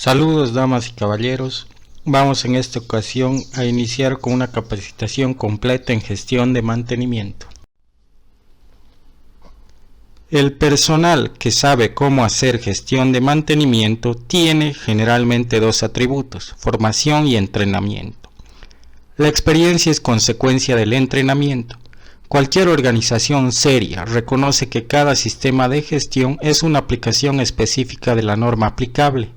Saludos damas y caballeros, vamos en esta ocasión a iniciar con una capacitación completa en gestión de mantenimiento. El personal que sabe cómo hacer gestión de mantenimiento tiene generalmente dos atributos, formación y entrenamiento. La experiencia es consecuencia del entrenamiento. Cualquier organización seria reconoce que cada sistema de gestión es una aplicación específica de la norma aplicable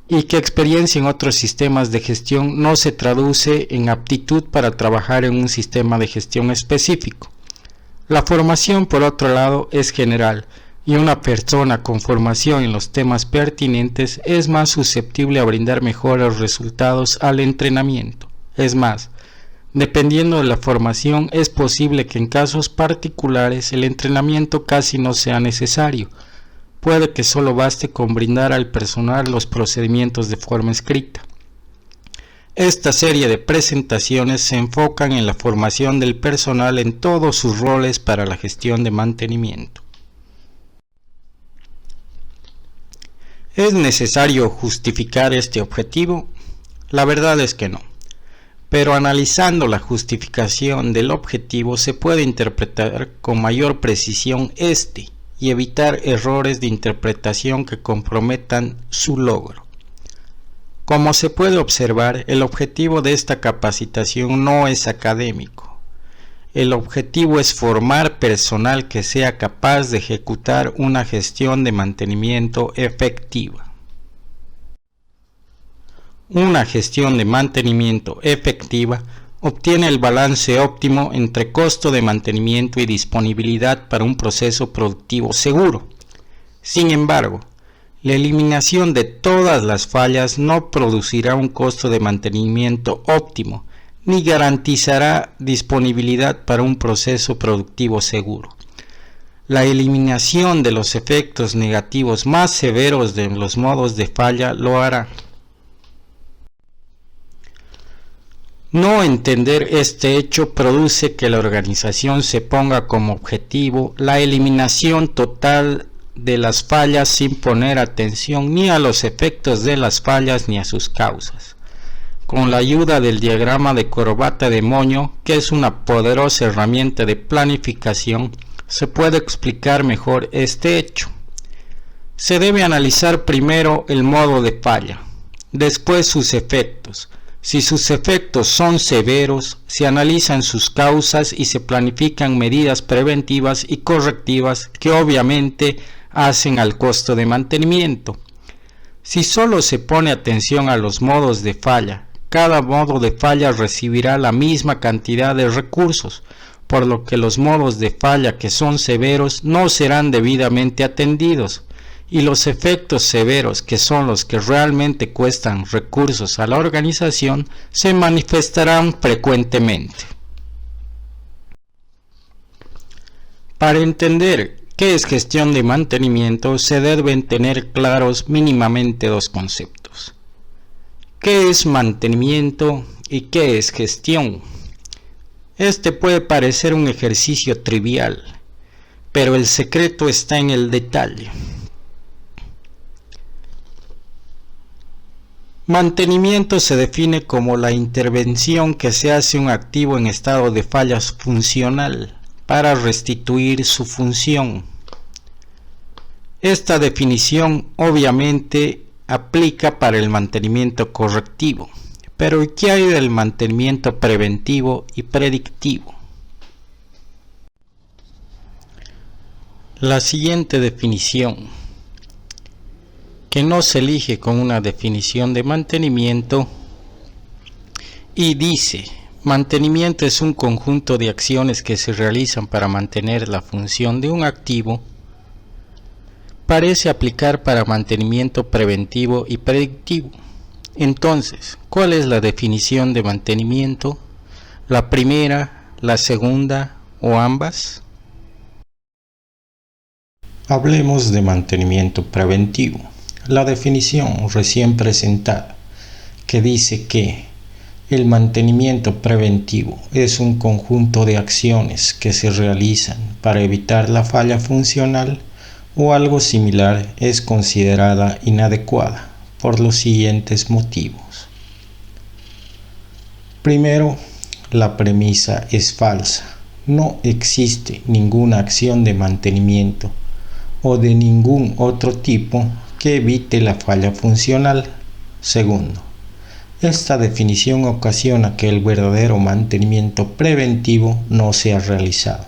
y que experiencia en otros sistemas de gestión no se traduce en aptitud para trabajar en un sistema de gestión específico. La formación, por otro lado, es general y una persona con formación en los temas pertinentes es más susceptible a brindar mejores resultados al entrenamiento. Es más, dependiendo de la formación, es posible que en casos particulares el entrenamiento casi no sea necesario. Puede que solo baste con brindar al personal los procedimientos de forma escrita. Esta serie de presentaciones se enfocan en la formación del personal en todos sus roles para la gestión de mantenimiento. ¿Es necesario justificar este objetivo? La verdad es que no. Pero analizando la justificación del objetivo se puede interpretar con mayor precisión y evitar errores de interpretación que comprometan su logro. Como se puede observar, el objetivo de esta capacitación no es académico. El objetivo es formar personal que sea capaz de ejecutar una gestión de mantenimiento efectiva. Una gestión de mantenimiento efectiva obtiene el balance óptimo entre costo de mantenimiento y disponibilidad para un proceso productivo seguro. Sin embargo, la eliminación de todas las fallas no producirá un costo de mantenimiento óptimo, ni garantizará disponibilidad para un proceso productivo seguro. La eliminación de los efectos negativos más severos de los modos de falla lo hará. No entender este hecho produce que la organización se ponga como objetivo la eliminación total de las fallas sin poner atención ni a los efectos de las fallas ni a sus causas. Con la ayuda del diagrama de corbata de moño, que es una poderosa herramienta de planificación, se puede explicar mejor este hecho. Se debe analizar primero el modo de falla, después sus efectos. Si sus efectos son severos, se analizan sus causas y se planifican medidas preventivas y correctivas que obviamente hacen al costo de mantenimiento. Si solo se pone atención a los modos de falla, cada modo de falla recibirá la misma cantidad de recursos, por lo que los modos de falla que son severos no serán debidamente atendidos, y los efectos severos, que son los que realmente cuestan recursos a la organización, se manifestarán frecuentemente. Para entender ¿qué es gestión de mantenimiento? Se deben tener claros mínimamente dos conceptos. ¿Qué es mantenimiento y qué es gestión? Este puede parecer un ejercicio trivial, pero el secreto está en el detalle. Mantenimiento se define como la intervención que se hace a un activo en estado de falla funcional para restituir su función. Esta definición obviamente aplica para el mantenimiento correctivo, pero ¿qué hay del mantenimiento preventivo y predictivo? La siguiente definición, que no se elige con una definición de mantenimiento, y dice: mantenimiento es un conjunto de acciones que se realizan para mantener la función de un activo. Parece aplicar para mantenimiento preventivo y predictivo. Entonces, ¿cuál es la definición de mantenimiento? ¿La primera, la segunda o ambas? Hablemos de mantenimiento preventivo. La definición recién presentada, que dice que el mantenimiento preventivo es un conjunto de acciones que se realizan para evitar la falla funcional o algo similar, es considerada inadecuada, por los siguientes motivos. Primero, la premisa es falsa. No existe ninguna acción de mantenimiento o de ningún otro tipo que evite la falla funcional. Segundo, esta definición ocasiona que el verdadero mantenimiento preventivo no sea realizado.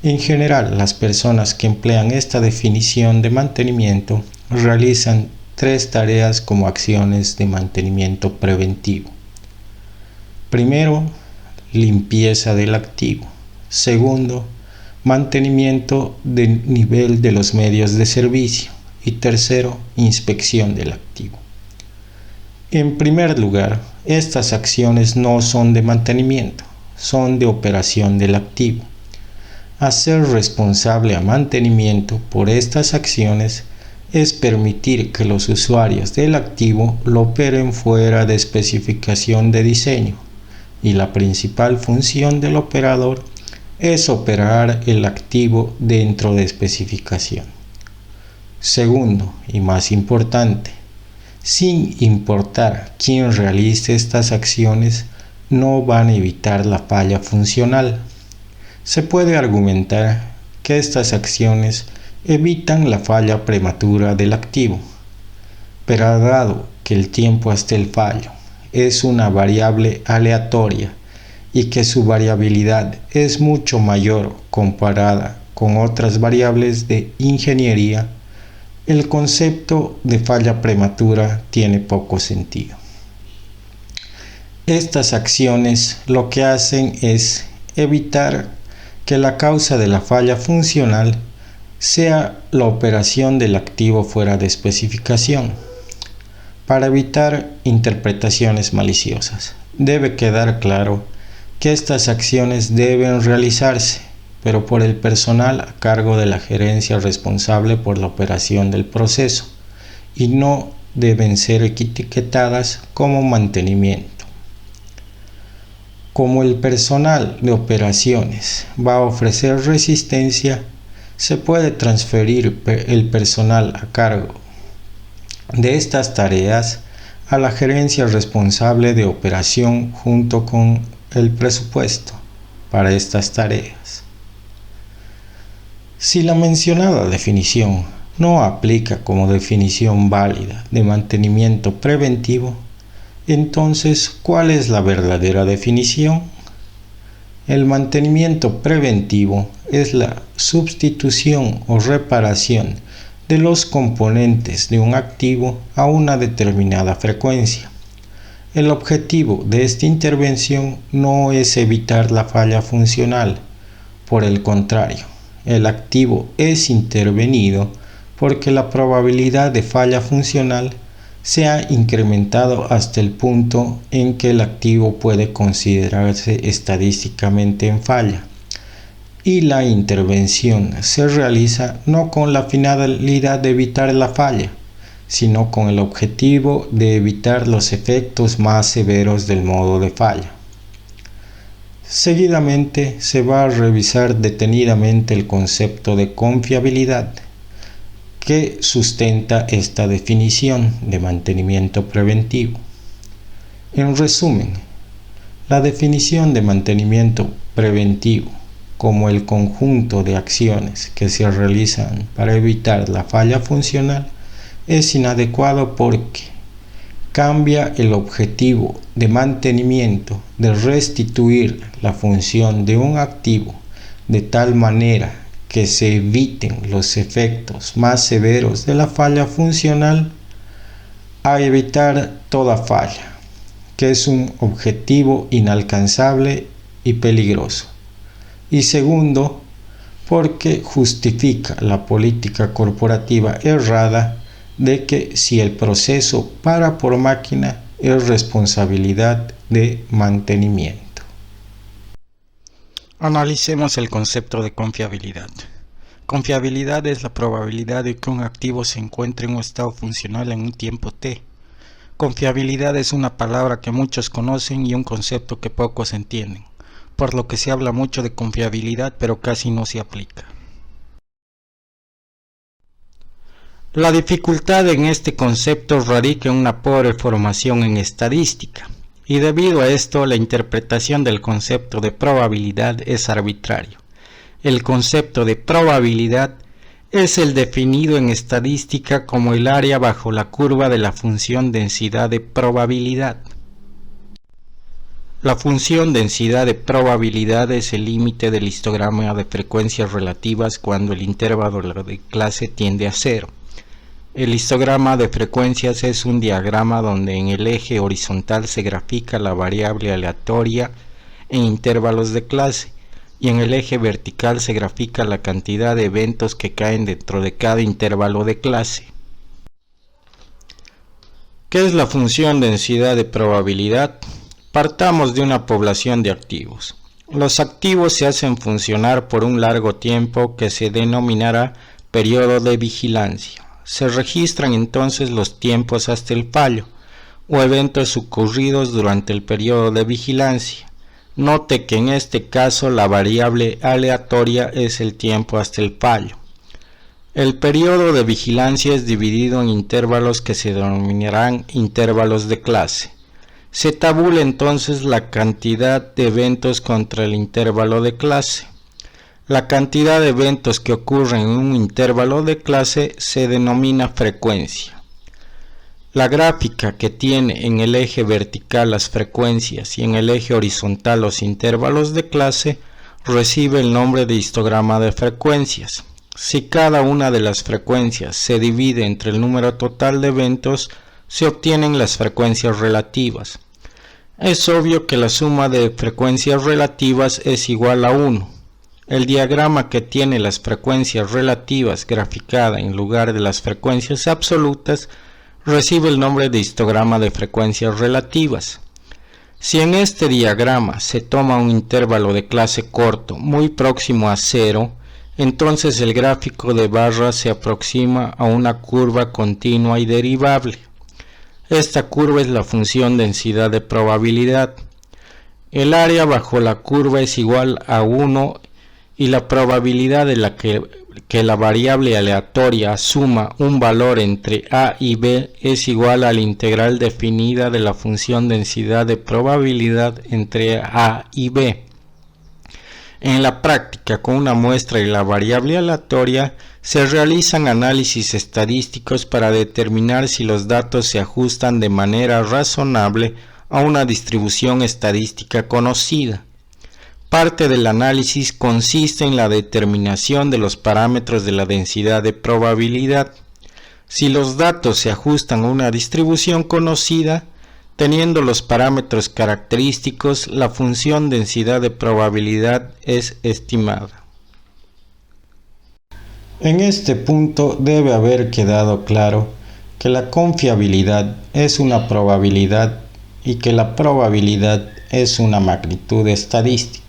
En general, las personas que emplean esta definición de mantenimiento realizan 3 tareas como acciones de mantenimiento preventivo. Primero, limpieza del activo. Segundo, mantenimiento del nivel de los medios de servicio. Y tercero, inspección del activo. En primer lugar, estas acciones no son de mantenimiento, son de operación del activo. Hacer responsable a mantenimiento por estas acciones es permitir que los usuarios del activo lo operen fuera de especificación de diseño, y la principal función del operador es operar el activo dentro de especificación. Segundo, y más importante, sin importar quién realice estas acciones, no van a evitar la falla funcional. Se puede argumentar que estas acciones evitan la falla prematura del activo, pero dado que el tiempo hasta el fallo es una variable aleatoria y que su variabilidad es mucho mayor comparada con otras variables de ingeniería, el concepto de falla prematura tiene poco sentido. Estas acciones lo que hacen es evitar que la causa de la falla funcional sea la operación del activo fuera de especificación. Para evitar interpretaciones maliciosas, debe quedar claro que estas acciones deben realizarse, pero por el personal a cargo de la gerencia responsable por la operación del proceso, y no deben ser etiquetadas como mantenimiento. Como el personal de operaciones va a ofrecer resistencia, se puede transferir el personal a cargo de estas tareas a la gerencia responsable de operación junto con el presupuesto para estas tareas. Si la mencionada definición no aplica como definición válida de mantenimiento preventivo, entonces, ¿cuál es la verdadera definición? El mantenimiento preventivo es la sustitución o reparación de los componentes de un activo a una determinada frecuencia. El objetivo de esta intervención no es evitar la falla funcional. Por el contrario, el activo es intervenido porque la probabilidad de falla funcional se ha incrementado hasta el punto en que el activo puede considerarse estadísticamente en falla, y la intervención se realiza no con la finalidad de evitar la falla, sino con el objetivo de evitar los efectos más severos del modo de falla. Seguidamente se va a revisar detenidamente el concepto de confiabilidad que sustenta esta definición de mantenimiento preventivo. En resumen, la definición de mantenimiento preventivo como el conjunto de acciones que se realizan para evitar la falla funcional es inadecuado porque cambia el objetivo de mantenimiento de restituir la función de un activo de tal manera que se eviten los efectos más severos de la falla funcional a evitar toda falla, que es un objetivo inalcanzable y peligroso. Y segundo, porque justifica la política corporativa errada de que si el proceso para por máquina es responsabilidad de mantenimiento. Analicemos el concepto de confiabilidad. Confiabilidad es la probabilidad de que un activo se encuentre en un estado funcional en un tiempo t. Confiabilidad es una palabra que muchos conocen y un concepto que pocos entienden, por lo que se habla mucho de confiabilidad pero casi no se aplica. La dificultad en este concepto radica en una pobre formación en estadística, y debido a esto la interpretación del concepto de probabilidad es arbitrario. El concepto de probabilidad es el definido en estadística como el área bajo la curva de la función densidad de probabilidad. La función densidad de probabilidad es el límite del histograma de frecuencias relativas cuando el intervalo de clase tiende a cero. El histograma de frecuencias es un diagrama donde en el eje horizontal se grafica la variable aleatoria en intervalos de clase y en el eje vertical se grafica la cantidad de eventos que caen dentro de cada intervalo de clase. ¿Qué es la función densidad de probabilidad? Partamos de una población de activos. Los activos se hacen funcionar por un largo tiempo que se denominará periodo de vigilancia. Se registran entonces los tiempos hasta el fallo, o eventos ocurridos durante el periodo de vigilancia. Note que en este caso la variable aleatoria es el tiempo hasta el fallo. El periodo de vigilancia es dividido en intervalos que se denominarán intervalos de clase. Se tabula entonces la cantidad de eventos contra el intervalo de clase. La cantidad de eventos que ocurren en un intervalo de clase se denomina frecuencia. La gráfica que tiene en el eje vertical las frecuencias y en el eje horizontal los intervalos de clase recibe el nombre de histograma de frecuencias. Si cada una de las frecuencias se divide entre el número total de eventos, se obtienen las frecuencias relativas. Es obvio que la suma de frecuencias relativas es igual a 1. El diagrama que tiene las frecuencias relativas graficada en lugar de las frecuencias absolutas recibe el nombre de histograma de frecuencias relativas. Si en este diagrama se toma un intervalo de clase corto muy próximo a 0, entonces el gráfico de barras se aproxima a una curva continua y derivable. Esta curva es la función densidad de probabilidad. El área bajo la curva es igual a 1 y la probabilidad de que la variable aleatoria asuma un valor entre a y b es igual a la integral definida de la función densidad de probabilidad entre a y b. En la práctica, con una muestra y la variable aleatoria, se realizan análisis estadísticos para determinar si los datos se ajustan de manera razonable a una distribución estadística conocida. Parte del análisis consiste en la determinación de los parámetros de la densidad de probabilidad. Si los datos se ajustan a una distribución conocida, teniendo los parámetros característicos, la función densidad de probabilidad es estimada. En este punto debe haber quedado claro que la confiabilidad es una probabilidad y que la probabilidad es una magnitud estadística.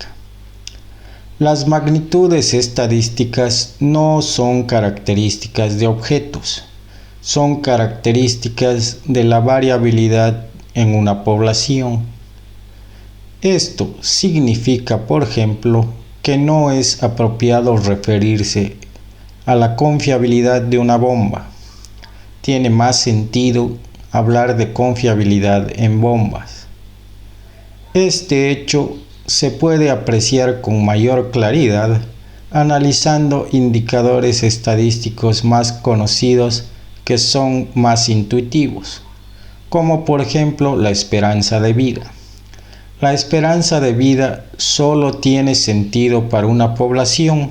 Las magnitudes estadísticas no son características de objetos, son características de la variabilidad en una población. Esto significa, por ejemplo, que no es apropiado referirse a la confiabilidad de una bomba. Tiene más sentido hablar de confiabilidad en bombas. Este hecho se puede apreciar con mayor claridad analizando indicadores estadísticos más conocidos que son más intuitivos, como por ejemplo la esperanza de vida. La esperanza de vida solo tiene sentido para una población.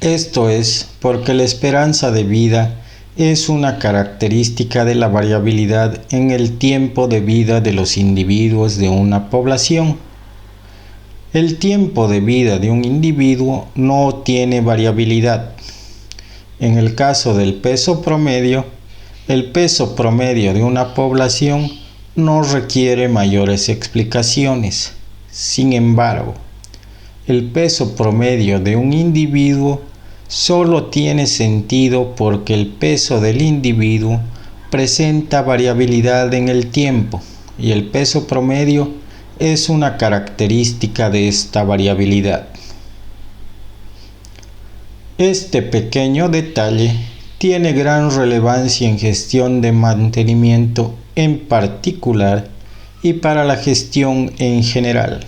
Esto es porque la esperanza de vida es una característica de la variabilidad en el tiempo de vida de los individuos de una población. El tiempo de vida de un individuo no tiene variabilidad. En el caso del peso promedio, el peso promedio de una población no requiere mayores explicaciones. Sin embargo, el peso promedio de un individuo solo tiene sentido porque el peso del individuo presenta variabilidad en el tiempo y el peso promedio es una característica de esta variabilidad. Este pequeño detalle tiene gran relevancia en gestión de mantenimiento en particular y para la gestión en general.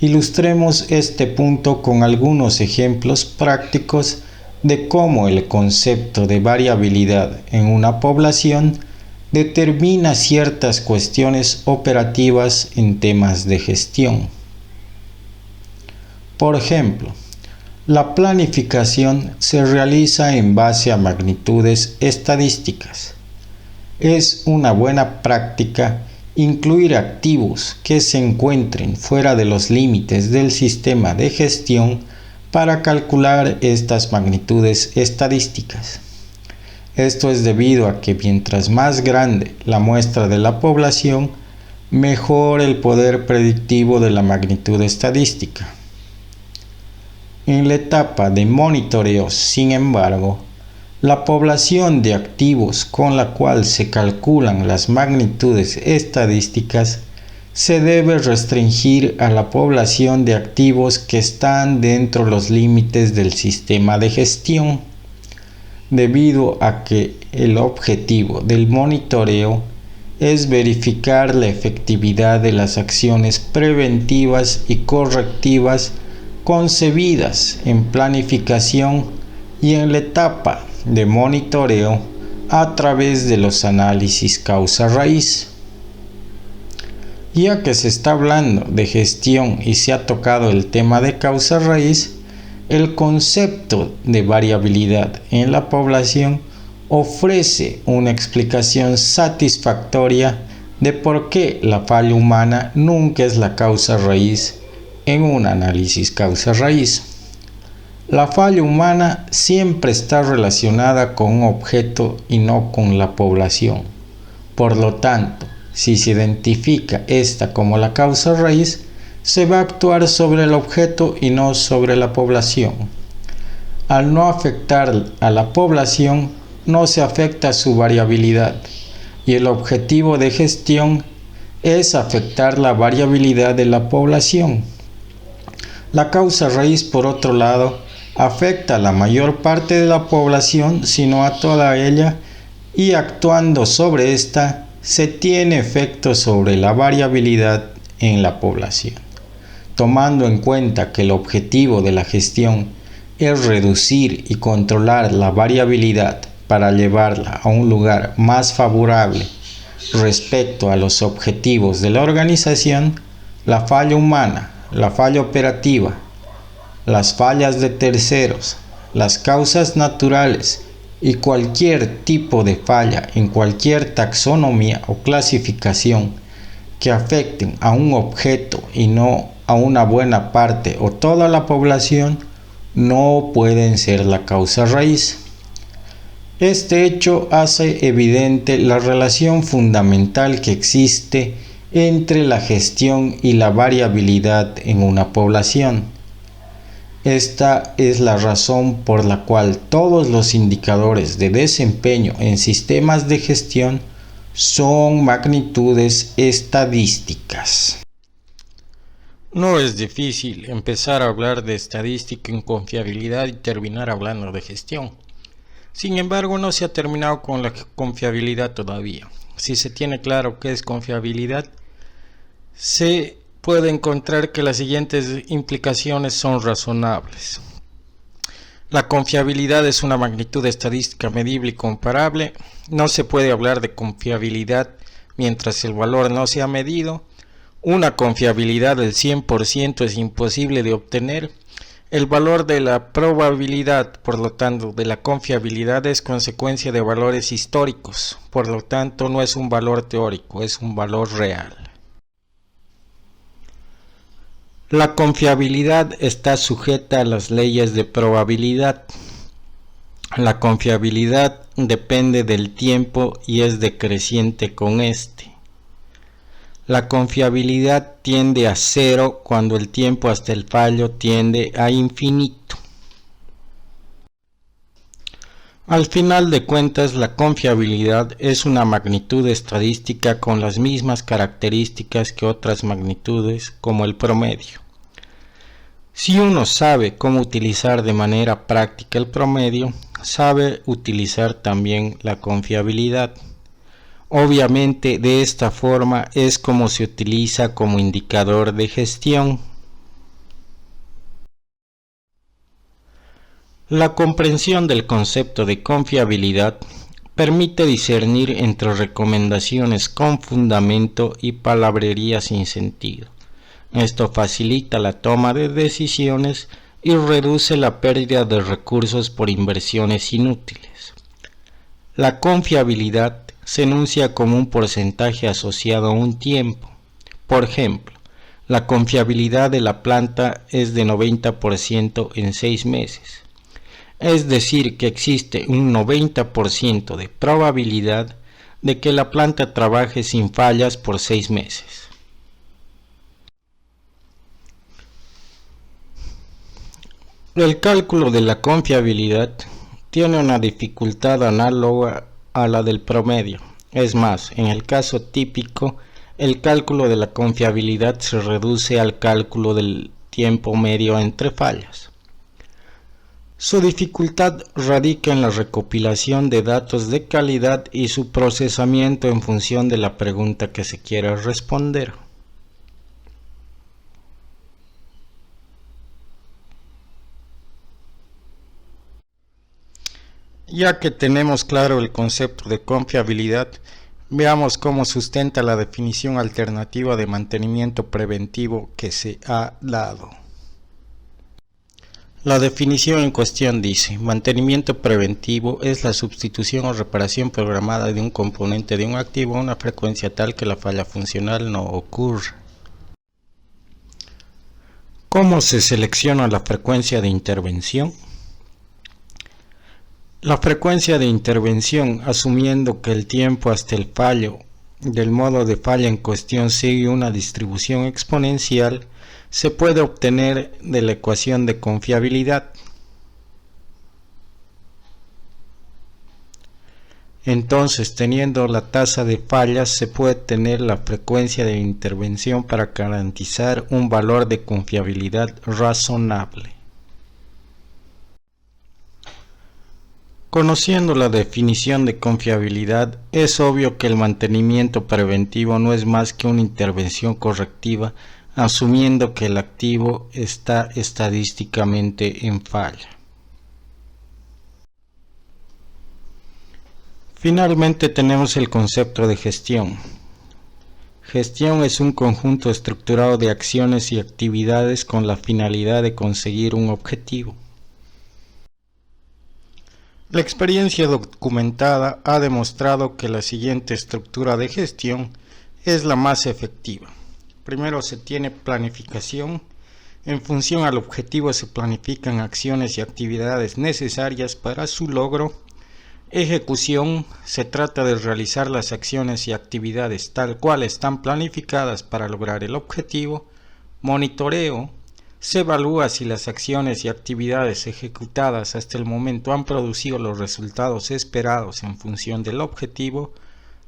Ilustremos este punto con algunos ejemplos prácticos de cómo el concepto de variabilidad en una población determina ciertas cuestiones operativas en temas de gestión. Por ejemplo, la planificación se realiza en base a magnitudes estadísticas. Es una buena práctica incluir activos que se encuentren fuera de los límites del sistema de gestión para calcular estas magnitudes estadísticas. Esto es debido a que mientras más grande la muestra de la población, mejor el poder predictivo de la magnitud estadística. En la etapa de monitoreo, sin embargo, la población de activos con la cual se calculan las magnitudes estadísticas se debe restringir a la población de activos que están dentro de los límites del sistema de gestión, debido a que el objetivo del monitoreo es verificar la efectividad de las acciones preventivas y correctivas concebidas en planificación y en la etapa de monitoreo a través de los análisis causa-raíz. Ya que se está hablando de gestión y se ha tocado el tema de causa-raíz, el concepto de variabilidad en la población ofrece una explicación satisfactoria de por qué la falla humana nunca es la causa-raíz en un análisis causa-raíz. La falla humana siempre está relacionada con un objeto y no con la población. Por lo tanto, si se identifica esta como la causa raíz, se va a actuar sobre el objeto y no sobre la población. Al no afectar a la población, no se afecta su variabilidad, y el objetivo de gestión es afectar la variabilidad de la población. La causa raíz, por otro lado, afecta a la mayor parte de la población, sino a toda ella, y actuando sobre esta, se tiene efecto sobre la variabilidad en la población. Tomando en cuenta que el objetivo de la gestión es reducir y controlar la variabilidad para llevarla a un lugar más favorable respecto a los objetivos de la organización, la falla humana, la falla operativa, las fallas de terceros, las causas naturales y cualquier tipo de falla en cualquier taxonomía o clasificación que afecten a un objeto y no a una buena parte o toda la población no pueden ser la causa raíz. Este hecho hace evidente la relación fundamental que existe entre la gestión y la variabilidad en una población. Esta es la razón por la cual todos los indicadores de desempeño en sistemas de gestión son magnitudes estadísticas. No es difícil empezar a hablar de estadística en confiabilidad y terminar hablando de gestión. Sin embargo, no se ha terminado con la confiabilidad todavía. Si se tiene claro qué es confiabilidad, se puede encontrar que las siguientes implicaciones son razonables. La confiabilidad es una magnitud estadística medible y comparable. No se puede hablar de confiabilidad mientras el valor no sea medido. Una confiabilidad del 100% es imposible de obtener. El valor de la probabilidad, por lo tanto, de la confiabilidad es consecuencia de valores históricos. Por lo tanto, no es un valor teórico, es un valor real. La confiabilidad está sujeta a las leyes de probabilidad. La confiabilidad depende del tiempo y es decreciente con este. La confiabilidad tiende a cero cuando el tiempo hasta el fallo tiende a infinito. Al final de cuentas, la confiabilidad es una magnitud estadística con las mismas características que otras magnitudes, como el promedio. Si uno sabe cómo utilizar de manera práctica el promedio, sabe utilizar también la confiabilidad. Obviamente, de esta forma es como se utiliza como indicador de gestión. La comprensión del concepto de confiabilidad permite discernir entre recomendaciones con fundamento y palabrería sin sentido. Esto facilita la toma de decisiones y reduce la pérdida de recursos por inversiones inútiles. La confiabilidad se enuncia como un porcentaje asociado a un tiempo. Por ejemplo, la confiabilidad de la planta es de 90% en 6 meses. Es decir, que existe un 90% de probabilidad de que la planta trabaje sin fallas por 6 meses. El cálculo de la confiabilidad tiene una dificultad análoga a la del promedio. Es más, en el caso típico, el cálculo de la confiabilidad se reduce al cálculo del tiempo medio entre fallas. Su dificultad radica en la recopilación de datos de calidad y su procesamiento en función de la pregunta que se quiera responder. Ya que tenemos claro el concepto de confiabilidad, veamos cómo sustenta la definición alternativa de mantenimiento preventivo que se ha dado. La definición en cuestión dice: mantenimiento preventivo es la sustitución o reparación programada de un componente de un activo a una frecuencia tal que la falla funcional no ocurra. ¿Cómo se selecciona la frecuencia de intervención? La frecuencia de intervención, asumiendo que el tiempo hasta el fallo del modo de falla en cuestión sigue una distribución exponencial, se puede obtener de la ecuación de confiabilidad. Entonces, teniendo la tasa de fallas, se puede tener la frecuencia de intervención para garantizar un valor de confiabilidad razonable. Conociendo la definición de confiabilidad, es obvio que el mantenimiento preventivo no es más que una intervención correctiva, asumiendo que el activo está estadísticamente en falla. Finalmente tenemos el concepto de gestión. Gestión es un conjunto estructurado de acciones y actividades con la finalidad de conseguir un objetivo. La experiencia documentada ha demostrado que la siguiente estructura de gestión es la más efectiva. Primero se tiene planificación. En función al objetivo se planifican acciones y actividades necesarias para su logro. Ejecución. Se trata de realizar las acciones y actividades tal cual están planificadas para lograr el objetivo. Monitoreo. Se evalúa si las acciones y actividades ejecutadas hasta el momento han producido los resultados esperados en función del objetivo.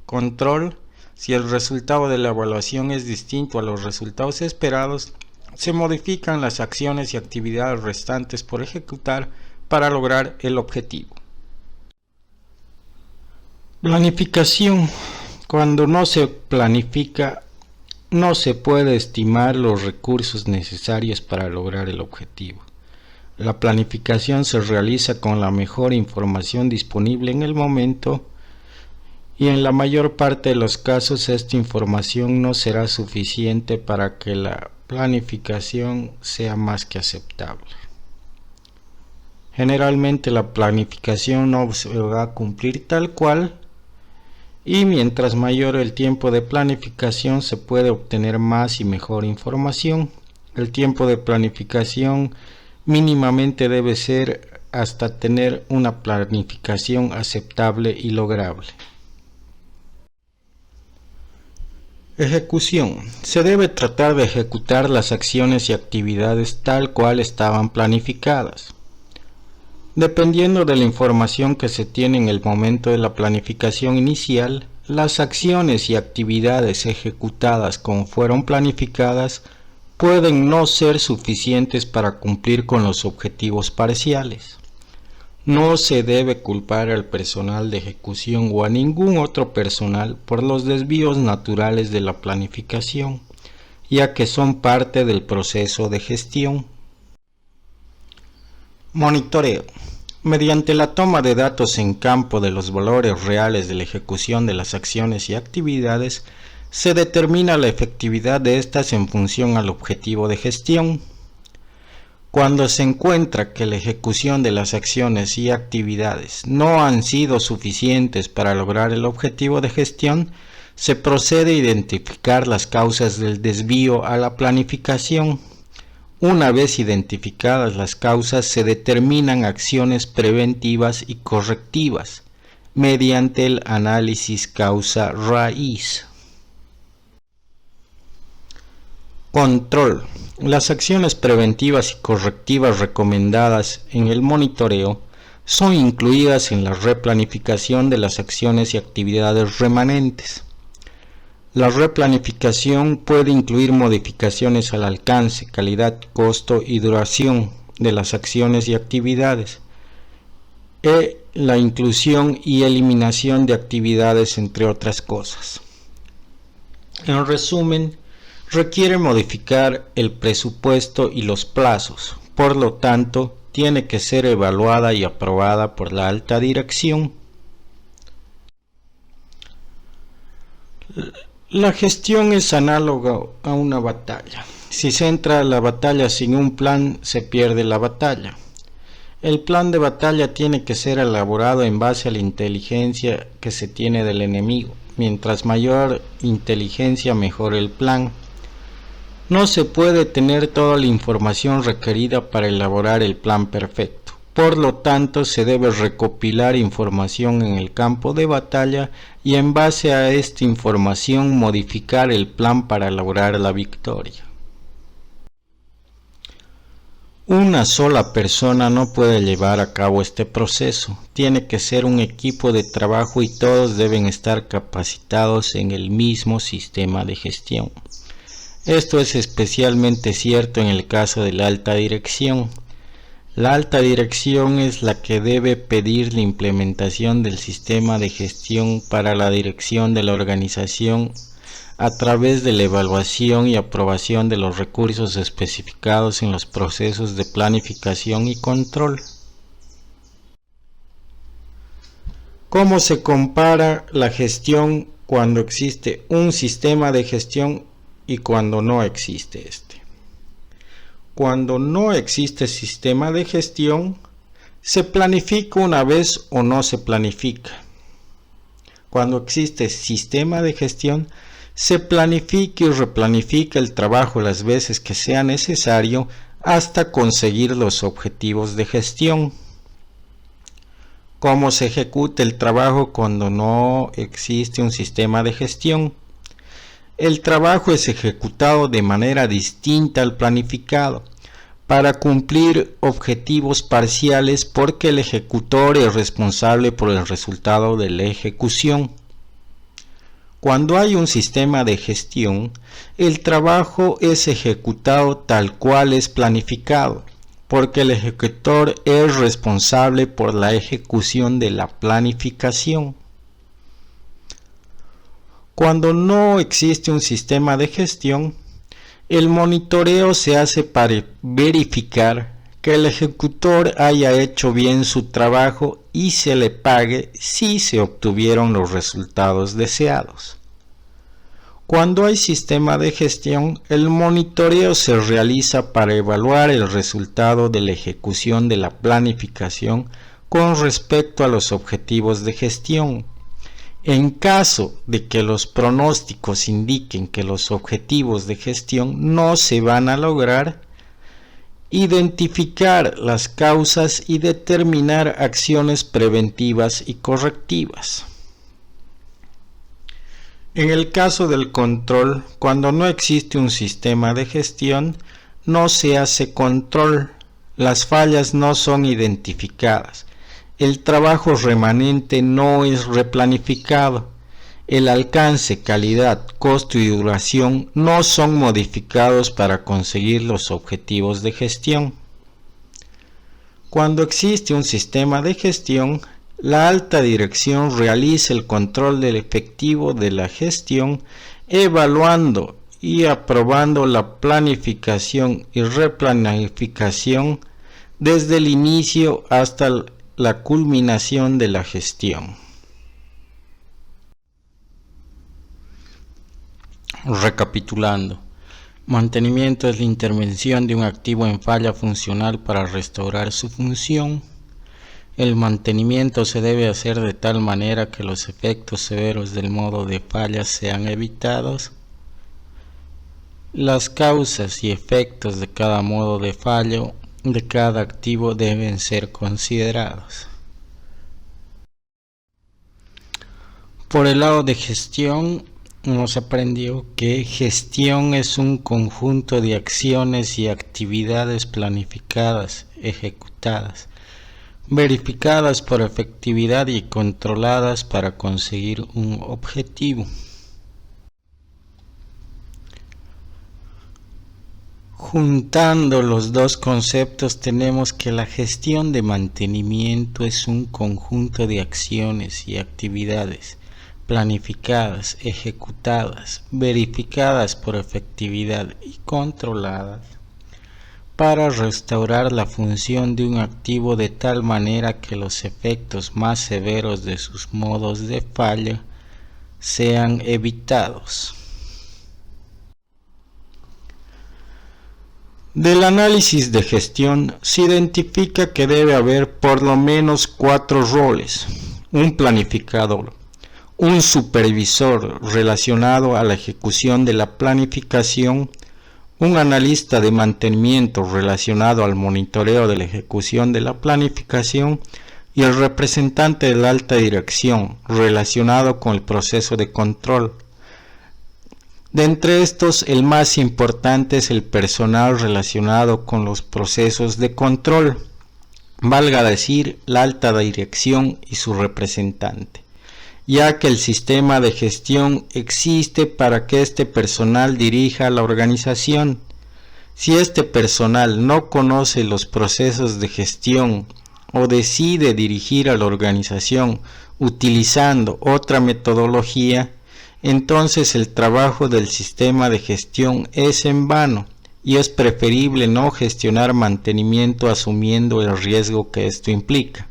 Control. Si el resultado de la evaluación es distinto a los resultados esperados, se modifican las acciones y actividades restantes por ejecutar para lograr el objetivo. Planificación. Cuando no se planifica, no se puede estimar los recursos necesarios para lograr el objetivo. La planificación se realiza con la mejor información disponible en el momento y en la mayor parte de los casos esta información no será suficiente para que la planificación sea más que aceptable. Generalmente la planificación no se va a cumplir tal cual, y mientras mayor el tiempo de planificación se puede obtener más y mejor información. El tiempo de planificación mínimamente debe ser hasta tener una planificación aceptable y lograble. Ejecución. Se debe tratar de ejecutar las acciones y actividades tal cual estaban planificadas. Dependiendo de la información que se tiene en el momento de la planificación inicial, las acciones y actividades ejecutadas como fueron planificadas pueden no ser suficientes para cumplir con los objetivos parciales. No se debe culpar al personal de ejecución o a ningún otro personal por los desvíos naturales de la planificación, ya que son parte del proceso de gestión. Monitoreo. Mediante la toma de datos en campo de los valores reales de la ejecución de las acciones y actividades, se determina la efectividad de estas en función al objetivo de gestión. Cuando se encuentra que la ejecución de las acciones y actividades no han sido suficientes para lograr el objetivo de gestión, se procede a identificar las causas del desvío a la planificación. Una vez identificadas las causas, se determinan acciones preventivas y correctivas mediante el análisis causa-raíz. Control. Las acciones preventivas y correctivas recomendadas en el monitoreo son incluidas en la replanificación de las acciones y actividades remanentes. La replanificación puede incluir modificaciones al alcance, calidad, costo y duración de las acciones y actividades, la inclusión y eliminación de actividades, entre otras cosas. En resumen, requiere modificar el presupuesto y los plazos, por lo tanto, tiene que ser evaluada y aprobada por la alta dirección. La gestión es análoga a una batalla. Si se entra a la batalla sin un plan, se pierde la batalla. El plan de batalla tiene que ser elaborado en base a la inteligencia que se tiene del enemigo. Mientras mayor inteligencia, mejor el plan. No se puede tener toda la información requerida para elaborar el plan perfecto. Por lo tanto, se debe recopilar información en el campo de batalla y en base a esta información modificar el plan para lograr la victoria. Una sola persona no puede llevar a cabo este proceso. Tiene que ser un equipo de trabajo y todos deben estar capacitados en el mismo sistema de gestión. Esto es especialmente cierto en el caso de la alta dirección. La alta dirección es la que debe pedir la implementación del sistema de gestión para la dirección de la organización a través de la evaluación y aprobación de los recursos especificados en los procesos de planificación y control. ¿Cómo se compara la gestión cuando existe un sistema de gestión y cuando no existe este? Cuando no existe sistema de gestión, ¿se planifica una vez o no se planifica? Cuando existe sistema de gestión, se planifica y replanifica el trabajo las veces que sea necesario hasta conseguir los objetivos de gestión. ¿Cómo se ejecuta el trabajo cuando no existe un sistema de gestión? El trabajo es ejecutado de manera distinta al planificado, para cumplir objetivos parciales porque el ejecutor es responsable por el resultado de la ejecución. Cuando hay un sistema de gestión, el trabajo es ejecutado tal cual es planificado, porque el ejecutor es responsable por la ejecución de la planificación. Cuando no existe un sistema de gestión, el monitoreo se hace para verificar que el ejecutor haya hecho bien su trabajo y se le pague si se obtuvieron los resultados deseados. Cuando hay sistema de gestión, el monitoreo se realiza para evaluar el resultado de la ejecución de la planificación con respecto a los objetivos de gestión. En caso de que los pronósticos indiquen que los objetivos de gestión no se van a lograr, identificar las causas y determinar acciones preventivas y correctivas. En el caso del control, cuando no existe un sistema de gestión, no se hace control, las fallas no son identificadas. El trabajo remanente no es replanificado. El alcance, calidad, costo y duración no son modificados para conseguir los objetivos de gestión. Cuando existe un sistema de gestión, la alta dirección realiza el control del efectivo de la gestión, evaluando y aprobando la planificación y replanificación desde el inicio hasta la culminación de la gestión. Recapitulando, mantenimiento es la intervención de un activo en falla funcional para restaurar su función. El mantenimiento se debe hacer de tal manera que los efectos severos del modo de falla sean evitados. Las causas y efectos de cada modo de fallo de cada activo deben ser considerados. Por el lado de gestión, hemos aprendido que gestión es un conjunto de acciones y actividades planificadas, ejecutadas, verificadas por efectividad y controladas para conseguir un objetivo. Juntando los dos conceptos, tenemos que la gestión de mantenimiento es un conjunto de acciones y actividades planificadas, ejecutadas, verificadas por efectividad y controladas para restaurar la función de un activo de tal manera que los efectos más severos de sus modos de falla sean evitados. Del análisis de gestión se identifica que debe haber por lo menos 4 roles: un planificador, un supervisor relacionado a la ejecución de la planificación, un analista de mantenimiento relacionado al monitoreo de la ejecución de la planificación y el representante de la alta dirección relacionado con el proceso de control. De entre estos, el más importante es el personal relacionado con los procesos de control, valga decir, la alta dirección y su representante, ya que el sistema de gestión existe para que este personal dirija la organización. Si este personal no conoce los procesos de gestión o decide dirigir a la organización utilizando otra metodología, entonces el trabajo del sistema de gestión es en vano y es preferible no gestionar mantenimiento asumiendo el riesgo que esto implica.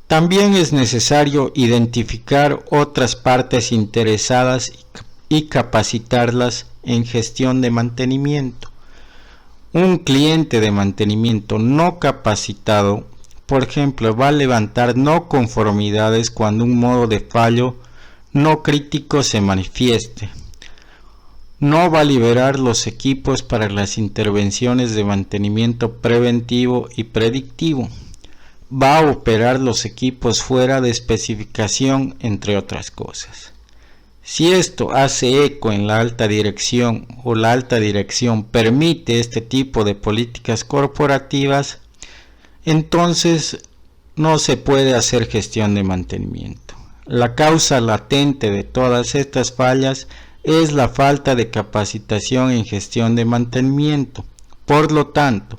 También es necesario identificar otras partes interesadas y capacitarlas en gestión de mantenimiento. Un cliente de mantenimiento no capacitado, por ejemplo, va a levantar no conformidades cuando un modo de fallo no crítico se manifieste. No va a liberar los equipos para las intervenciones de mantenimiento preventivo y predictivo. Va a operar los equipos fuera de especificación, entre otras cosas. Si esto hace eco en la alta dirección o la alta dirección permite este tipo de políticas corporativas, entonces no se puede hacer gestión de mantenimiento. La causa latente de todas estas fallas es la falta de capacitación en gestión de mantenimiento. Por lo tanto,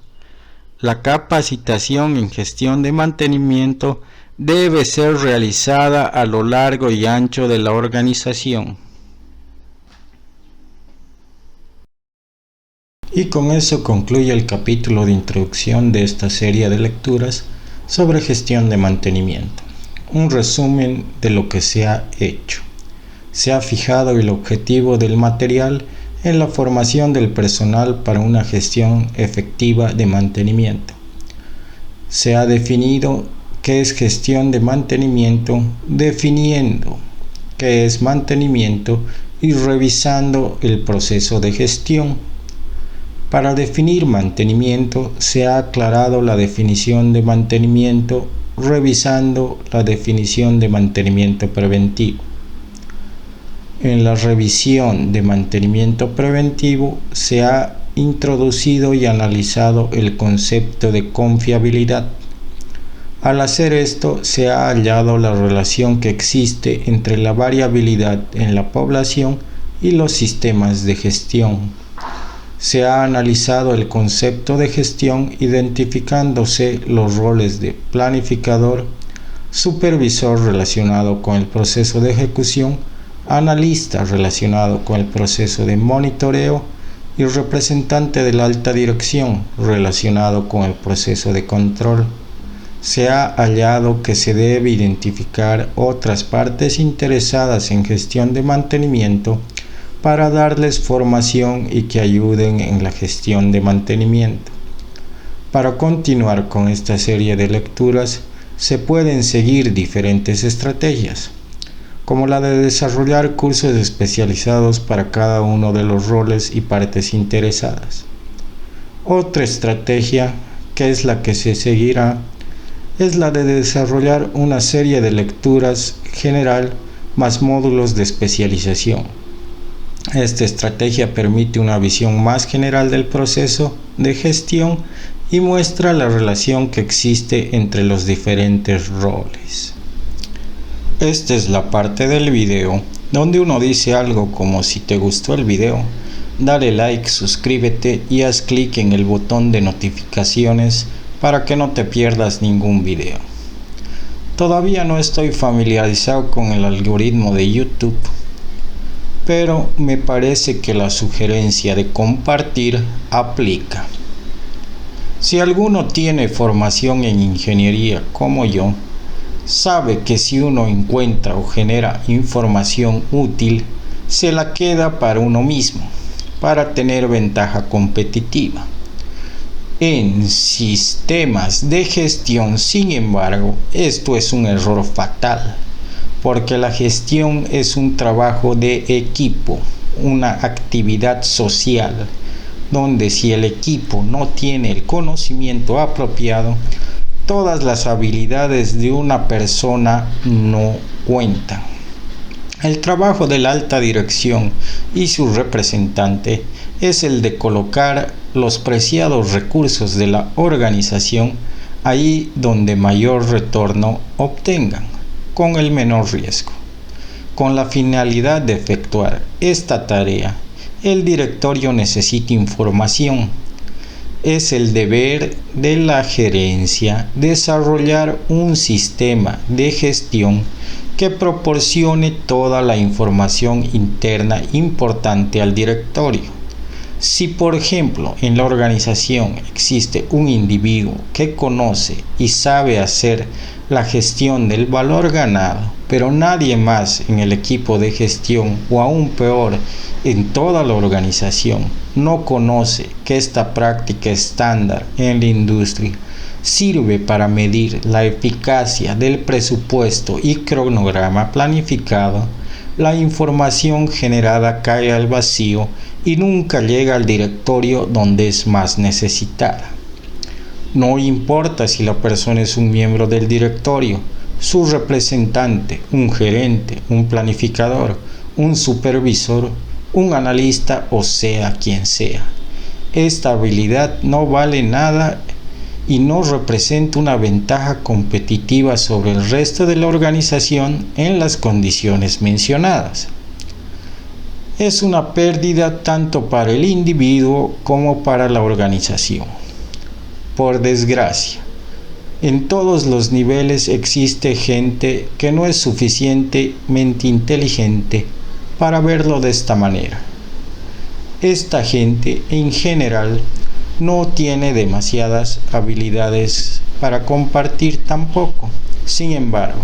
la capacitación en gestión de mantenimiento debe ser realizada a lo largo y ancho de la organización. Y con eso concluye el capítulo de introducción de esta serie de lecturas sobre gestión de mantenimiento. Un resumen de lo que se ha hecho. Se ha fijado el objetivo del material en la formación del personal para una gestión efectiva de mantenimiento. Se ha definido qué es gestión de mantenimiento, definiendo qué es mantenimiento y revisando el proceso de gestión. Para definir mantenimiento se ha aclarado la definición de mantenimiento revisando la definición de mantenimiento preventivo. En la revisión de mantenimiento preventivo se ha introducido y analizado el concepto de confiabilidad. Al hacer esto, se ha hallado la relación que existe entre la variabilidad en la población y los sistemas de gestión. Se ha analizado el concepto de gestión identificándose los roles de planificador, supervisor relacionado con el proceso de ejecución, analista relacionado con el proceso de monitoreo y representante de la alta dirección relacionado con el proceso de control. Se ha hallado que se debe identificar otras partes interesadas en gestión de mantenimiento para darles formación y que ayuden en la gestión de mantenimiento. Para continuar con esta serie de lecturas, se pueden seguir diferentes estrategias, como la de desarrollar cursos especializados para cada uno de los roles y partes interesadas. Otra estrategia, que es la que se seguirá, es la de desarrollar una serie de lecturas general más módulos de especialización. Esta estrategia permite una visión más general del proceso de gestión y muestra la relación que existe entre los diferentes roles. Esta es la parte del video donde uno dice algo como: si te gustó el video, dale like, suscríbete y haz clic en el botón de notificaciones para que no te pierdas ningún video. Todavía no estoy familiarizado con el algoritmo de YouTube, pero me parece que la sugerencia de compartir aplica. Si alguno tiene formación en ingeniería como yo, sabe que si uno encuentra o genera información útil, se la queda para uno mismo, para tener ventaja competitiva. En sistemas de gestión, sin embargo, esto es un error fatal, porque la gestión es un trabajo de equipo, una actividad social, donde si el equipo no tiene el conocimiento apropiado, todas las habilidades de una persona no cuentan. El trabajo de la alta dirección y su representante es el de colocar los preciados recursos de la organización ahí donde mayor retorno obtengan, con el menor riesgo. Con la finalidad de efectuar esta tarea, el directorio necesita información. Es el deber de la gerencia desarrollar un sistema de gestión que proporcione toda la información interna importante al directorio. Si, por ejemplo, en la organización existe un individuo que conoce y sabe hacer la gestión del valor ganado, pero nadie más en el equipo de gestión, o aún peor, en toda la organización, no conoce que esta práctica estándar en la industria sirve para medir la eficacia del presupuesto y cronograma planificado, la información generada cae al vacío y nunca llega al directorio donde es más necesitada. No importa si la persona es un miembro del directorio, su representante, un gerente, un planificador, un supervisor, un analista o sea quien sea. Esta habilidad no vale nada y no representa una ventaja competitiva sobre el resto de la organización en las condiciones mencionadas. Es una pérdida tanto para el individuo como para la organización. Por desgracia, en todos los niveles existe gente que no es suficientemente inteligente para verlo de esta manera. Esta gente en general no tiene demasiadas habilidades para compartir tampoco. Sin embargo,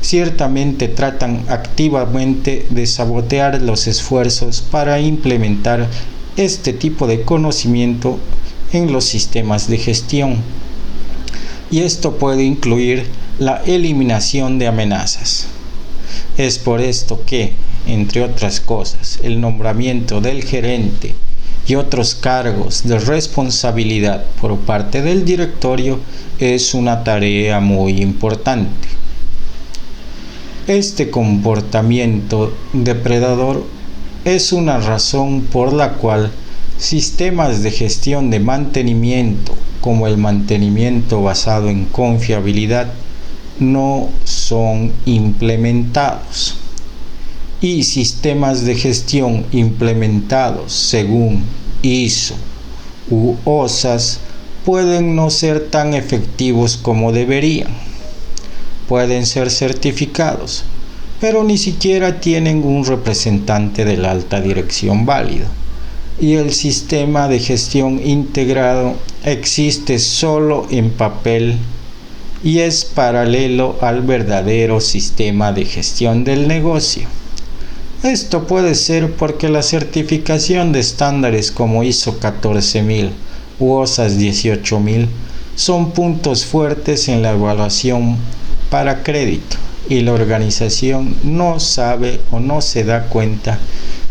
ciertamente tratan activamente de sabotear los esfuerzos para implementar este tipo de conocimiento en los sistemas de gestión. Y esto puede incluir la eliminación de amenazas. Es por esto que, entre otras cosas, el nombramiento del gerente y otros cargos de responsabilidad por parte del directorio es una tarea muy importante. Este comportamiento depredador es una razón por la cual sistemas de gestión de mantenimiento, como el mantenimiento basado en confiabilidad, no son implementados. Y sistemas de gestión implementados según ISO u OSAS pueden no ser tan efectivos como deberían. Pueden ser certificados, pero ni siquiera tienen un representante de la alta dirección válido. Y el sistema de gestión integrado existe solo en papel y es paralelo al verdadero sistema de gestión del negocio. Esto puede ser porque la certificación de estándares como ISO 14000 u OSAS 18000 son puntos fuertes en la evaluación para crédito y la organización no sabe o no se da cuenta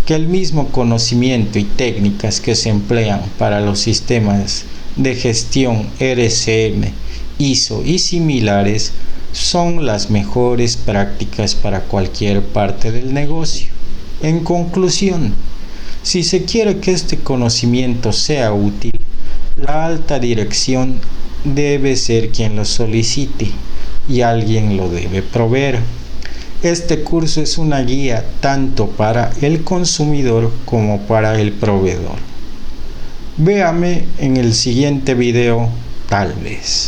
que el mismo conocimiento y técnicas que se emplean para los sistemas de gestión RCM, ISO y similares son las mejores prácticas para cualquier parte del negocio. En conclusión, si se quiere que este conocimiento sea útil, la alta dirección debe ser quien lo solicite y alguien lo debe proveer. Este curso es una guía tanto para el consumidor como para el proveedor. Véame en el siguiente video, tal vez.